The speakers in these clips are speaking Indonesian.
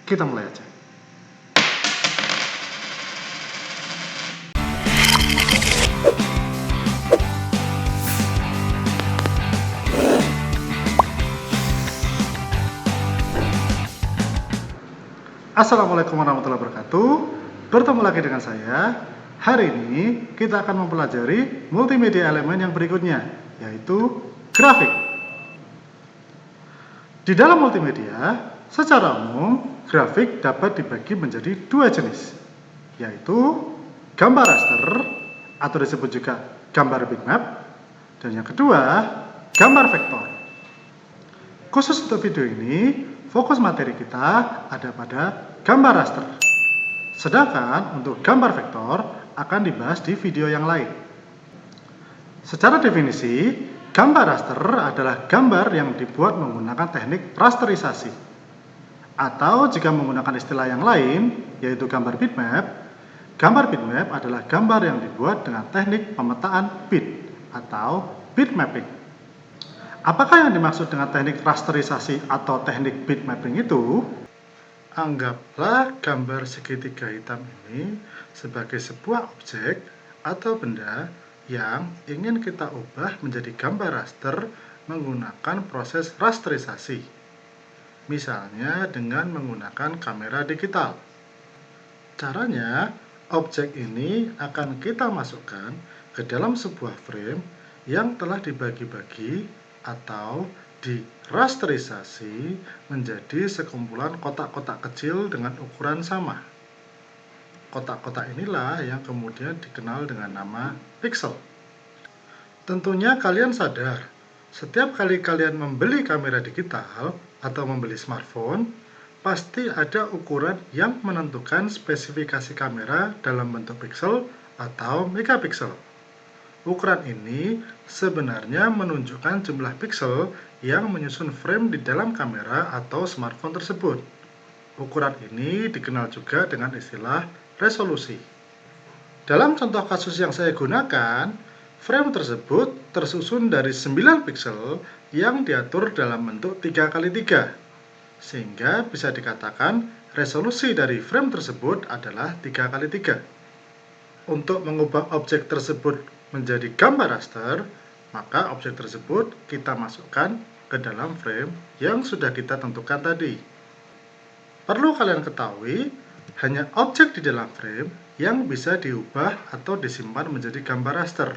Kita mulai aja. Assalamualaikum warahmatullahi wabarakatuh. Bertemu lagi dengan saya. Hari ini kita akan mempelajari multimedia elemen yang berikutnya, yaitu grafik. Di dalam multimedia, secara umum, grafik dapat dibagi menjadi dua jenis, yaitu gambar raster atau disebut juga gambar bitmap, dan yang kedua, gambar vektor. Khusus untuk video ini, fokus materi kita ada pada gambar raster. Sedangkan untuk gambar vektor akan dibahas di video yang lain. Secara definisi, gambar raster adalah gambar yang dibuat menggunakan teknik rasterisasi. Atau jika menggunakan istilah yang lain, yaitu gambar bitmap adalah gambar yang dibuat dengan teknik pemetaan bit atau bit mapping. Apakah yang dimaksud dengan teknik rasterisasi atau teknik bit mapping itu? Anggaplah gambar segitiga hitam ini sebagai sebuah objek atau benda yang ingin kita ubah menjadi gambar raster menggunakan proses rasterisasi. Misalnya dengan menggunakan kamera digital. Caranya, objek ini akan kita masukkan ke dalam sebuah frame yang telah dibagi-bagi atau dirasterisasi menjadi sekumpulan kotak-kotak kecil dengan ukuran sama. Kotak-kotak inilah yang kemudian dikenal dengan nama pixel. Tentunya kalian sadar, setiap kali kalian membeli kamera digital atau membeli smartphone, pasti ada ukuran yang menentukan spesifikasi kamera dalam bentuk pixel atau megapiksel. Ukuran ini sebenarnya menunjukkan jumlah pixel yang menyusun frame di dalam kamera atau smartphone tersebut. Ukuran ini dikenal juga dengan istilah resolusi. Dalam contoh kasus yang saya gunakan, frame tersebut tersusun dari 9 pixel yang diatur dalam bentuk 3x3, sehingga bisa dikatakan resolusi dari frame tersebut adalah 3x3. Untuk mengubah objek tersebut menjadi gambar raster, maka objek tersebut kita masukkan ke dalam frame yang sudah kita tentukan tadi. Perlu kalian ketahui, hanya objek di dalam frame yang bisa diubah atau disimpan menjadi gambar raster.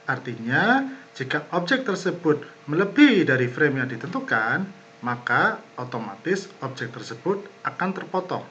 Artinya, jika objek tersebut melebihi dari frame yang ditentukan, maka otomatis objek tersebut akan terpotong.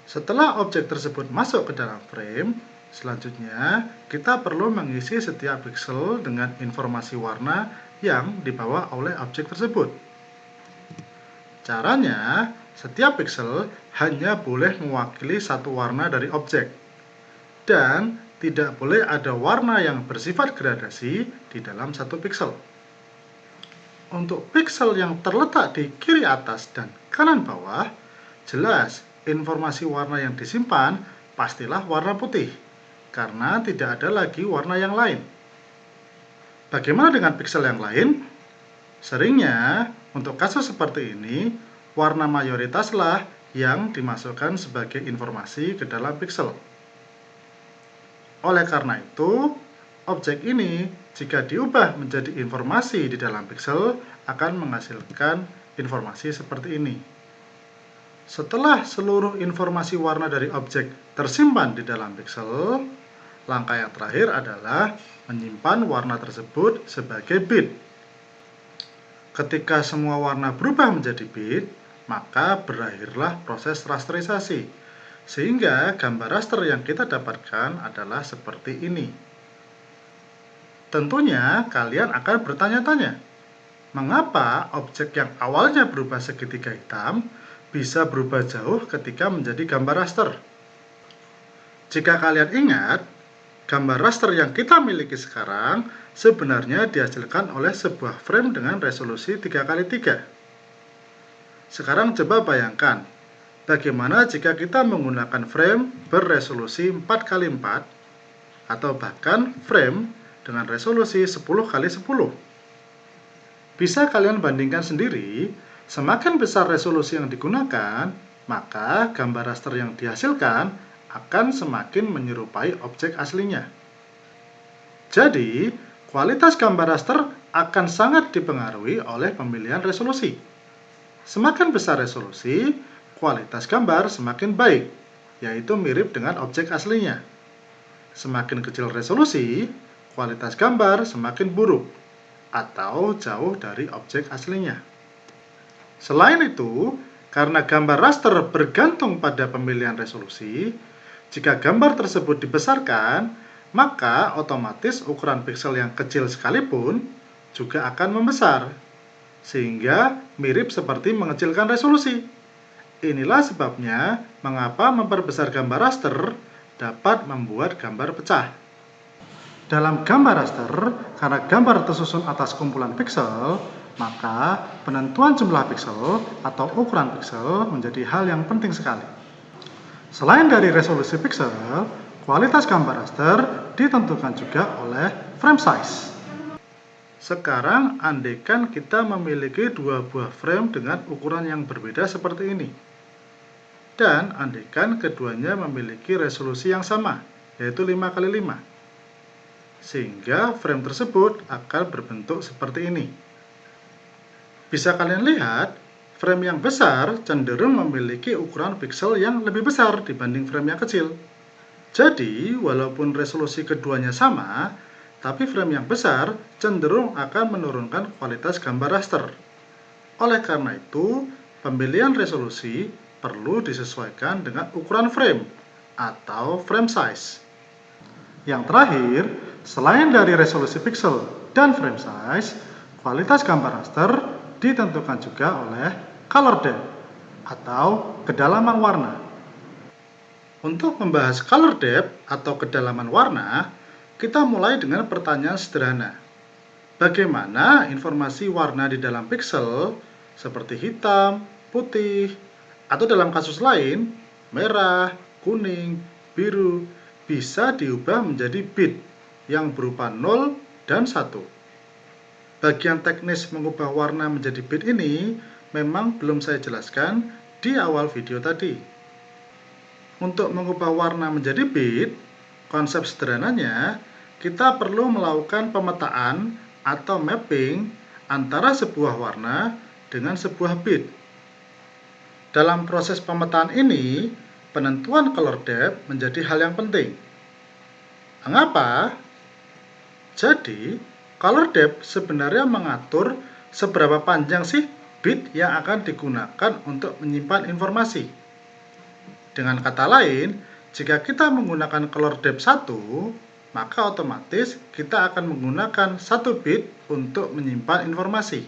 Setelah objek tersebut masuk ke dalam frame, selanjutnya, kita perlu mengisi setiap pixel dengan informasi warna yang dibawa oleh objek tersebut. Caranya, setiap pixel hanya boleh mewakili satu warna dari objek, dan tidak boleh ada warna yang bersifat gradasi di dalam satu pixel. Untuk pixel yang terletak di kiri atas dan kanan bawah, jelas informasi warna yang disimpan pastilah warna putih, karena tidak ada lagi warna yang lain. Bagaimana dengan pixel yang lain? Seringnya, untuk kasus seperti ini, warna mayoritaslah yang dimasukkan sebagai informasi ke dalam pixel. Oleh karena itu, objek ini jika diubah menjadi informasi di dalam pixel akan menghasilkan informasi seperti ini. Setelah seluruh informasi warna dari objek tersimpan di dalam pixel, langkah yang terakhir adalah menyimpan warna tersebut sebagai bit. Ketika semua warna berubah menjadi bit, maka berakhirlah proses rasterisasi, sehingga gambar raster yang kita dapatkan adalah seperti ini. Tentunya kalian akan bertanya-tanya, mengapa objek yang awalnya berubah segitiga hitam bisa berubah jauh ketika menjadi gambar raster? Jika kalian ingat, gambar raster yang kita miliki sekarang sebenarnya dihasilkan oleh sebuah frame dengan resolusi 3x3. Sekarang coba bayangkan, bagaimana jika kita menggunakan frame beresolusi 4x4 atau bahkan frame dengan resolusi 10x10. Bisa kalian bandingkan sendiri Semakin besar resolusi yang digunakan, maka gambar raster yang dihasilkan akan semakin menyerupai objek aslinya. Jadi, kualitas gambar raster akan sangat dipengaruhi oleh pemilihan resolusi. Semakin besar resolusi, kualitas gambar semakin baik, yaitu mirip dengan objek aslinya. Semakin kecil resolusi, kualitas gambar semakin buruk, atau jauh dari objek aslinya. Selain itu, karena gambar raster bergantung pada pemilihan resolusi, jika gambar tersebut dibesarkan, maka otomatis ukuran piksel yang kecil sekalipun juga akan membesar, sehingga mirip seperti mengecilkan resolusi. Inilah sebabnya mengapa memperbesar gambar raster dapat membuat gambar pecah. Dalam gambar raster, karena gambar tersusun atas kumpulan piksel, maka penentuan jumlah piksel atau ukuran piksel menjadi hal yang penting sekali. Selain dari resolusi piksel, kualitas gambar raster ditentukan juga oleh frame size. Sekarang, andaikan kita memiliki dua buah frame dengan ukuran yang berbeda seperti ini. Dan andaikan keduanya memiliki resolusi yang sama, yaitu 5x5. Sehingga frame tersebut akan berbentuk seperti ini. Bisa kalian lihat, frame yang besar cenderung memiliki ukuran piksel yang lebih besar dibanding frame yang kecil. Jadi, walaupun resolusi keduanya sama, tapi frame yang besar cenderung akan menurunkan kualitas gambar raster. Oleh karena itu, pemilihan resolusi perlu disesuaikan dengan ukuran frame atau frame size. Yang terakhir, selain dari resolusi piksel dan frame size, kualitas gambar raster ditentukan juga oleh color depth atau kedalaman warna. Untuk membahas color depth atau kedalaman warna, kita mulai dengan pertanyaan sederhana. Bagaimana informasi warna di dalam piksel seperti hitam, putih, atau dalam kasus lain, merah, kuning, biru, bisa diubah menjadi bit yang berupa 0 dan 1. Bagian teknis mengubah warna menjadi bit ini memang belum saya jelaskan di awal video tadi. Untuk mengubah warna menjadi bit, konsep sederhananya, kita perlu melakukan pemetaan atau mapping antara sebuah warna dengan sebuah bit. Dalam proses pemetaan ini, penentuan color depth menjadi hal yang penting. Mengapa? Jadi, color depth sebenarnya mengatur seberapa panjang sih bit yang akan digunakan untuk menyimpan informasi. Dengan kata lain, jika kita menggunakan color depth 1, maka otomatis kita akan menggunakan 1 bit untuk menyimpan informasi.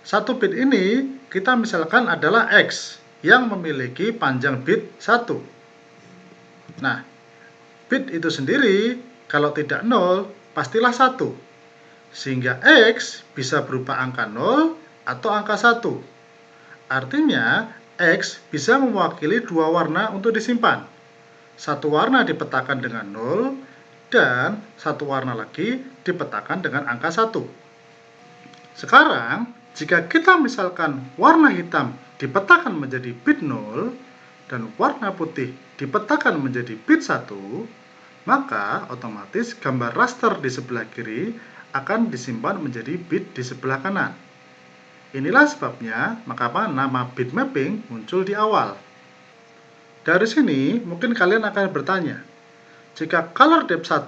1 bit ini kita misalkan adalah X yang memiliki panjang bit 1. Nah, bit itu sendiri kalau tidak 0, pastilah 1. Sehingga X bisa berupa angka 0 atau angka 1. Artinya, X bisa mewakili dua warna untuk disimpan. Satu warna dipetakan dengan 0, dan satu warna lagi dipetakan dengan angka 1. Sekarang, jika kita misalkan warna hitam dipetakan menjadi bit 0, dan warna putih dipetakan menjadi bit 1, maka otomatis gambar raster di sebelah kiri akan disimpan menjadi bit di sebelah kanan. Inilah sebabnya mengapa nama bit mapping muncul di awal. Dari sini mungkin kalian akan bertanya, jika color depth 1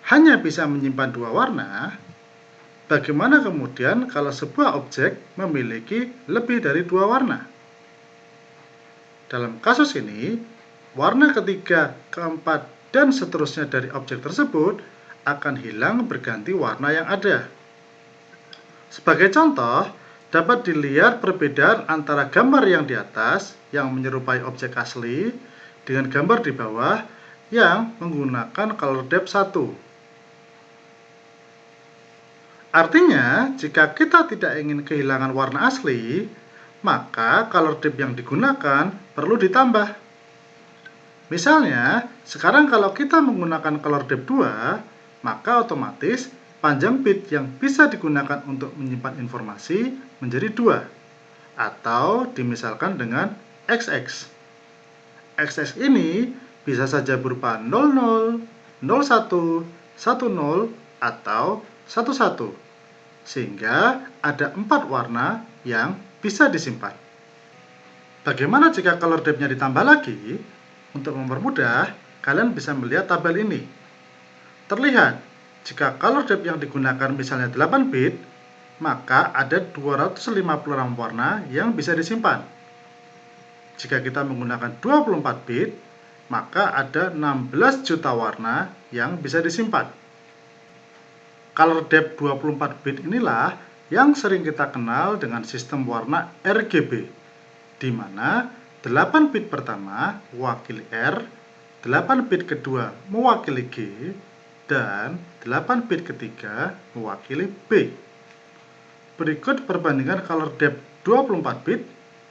hanya bisa menyimpan dua warna, bagaimana kemudian kalau sebuah objek memiliki lebih dari dua warna? Dalam kasus ini, warna ketiga, keempat, dan seterusnya dari objek tersebut akan hilang berganti warna yang ada. Sebagai contoh, dapat dilihat perbedaan antara gambar yang di atas yang menyerupai objek asli dengan gambar di bawah yang menggunakan color depth 1. Artinya, jika kita tidak ingin kehilangan warna asli, maka color depth yang digunakan perlu ditambah. Misalnya, sekarang kalau kita menggunakan color depth 2, maka otomatis panjang bit yang bisa digunakan untuk menyimpan informasi menjadi 2. atau dimisalkan dengan XX. XX ini bisa saja berupa 00, 01, 10, atau 11, sehingga ada 4 warna yang bisa disimpan. Bagaimana jika color depth-nya ditambah lagi? Untuk mempermudah, kalian bisa melihat tabel ini. Terlihat, jika color depth yang digunakan misalnya 8 bit, maka ada 256 warna yang bisa disimpan. Jika kita menggunakan 24 bit, maka ada 16 juta warna yang bisa disimpan. Color depth 24 bit inilah yang sering kita kenal dengan sistem warna RGB, di mana 8 bit pertama mewakili R, 8 bit kedua mewakili G, dan 8 bit ketiga mewakili B. Berikut perbandingan color depth 24 bit,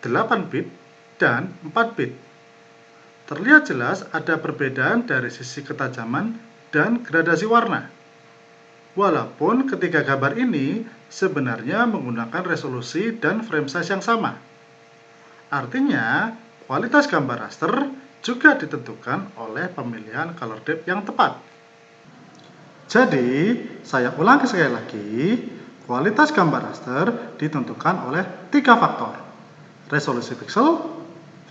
8 bit, dan 4 bit. Terlihat jelas ada perbedaan dari sisi ketajaman dan gradasi warna. Walaupun ketiga gambar ini sebenarnya menggunakan resolusi dan frame size yang sama. Artinya, kualitas gambar raster juga ditentukan oleh pemilihan color depth yang tepat. Jadi, saya ulangi sekali lagi, kualitas gambar raster ditentukan oleh 3 faktor: resolusi pixel,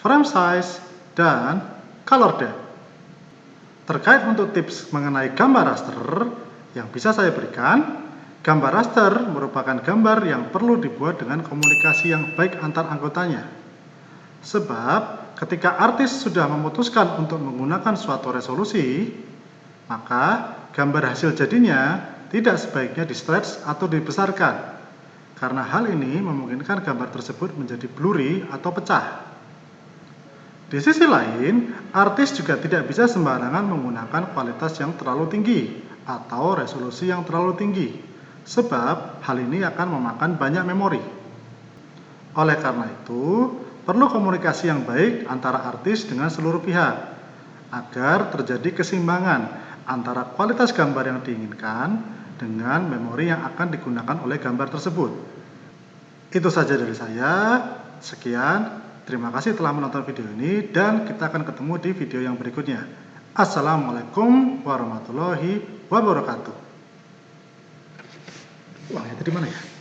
frame size, dan color depth. Terkait untuk tips mengenai gambar raster yang bisa saya berikan, gambar raster merupakan gambar yang perlu dibuat dengan komunikasi yang baik antar anggotanya. Sebab, ketika artis sudah memutuskan untuk menggunakan suatu resolusi, maka gambar hasil jadinya tidak sebaiknya di-stretch atau dibesarkan, karena hal ini memungkinkan gambar tersebut menjadi blurry atau pecah. Di sisi lain, artis juga tidak bisa sembarangan menggunakan kualitas yang terlalu tinggi atau resolusi yang terlalu tinggi, sebab hal ini akan memakan banyak memori. Oleh karena itu, perlu komunikasi yang baik antara artis dengan seluruh pihak, agar terjadi keseimbangan antara kualitas gambar yang diinginkan dengan memori yang akan digunakan oleh gambar tersebut. Itu saja dari saya. Sekian. Terima kasih telah menonton video ini dan kita akan ketemu di video yang berikutnya. Assalamualaikum warahmatullahi wabarakatuh. Uangnya tadi mana ya?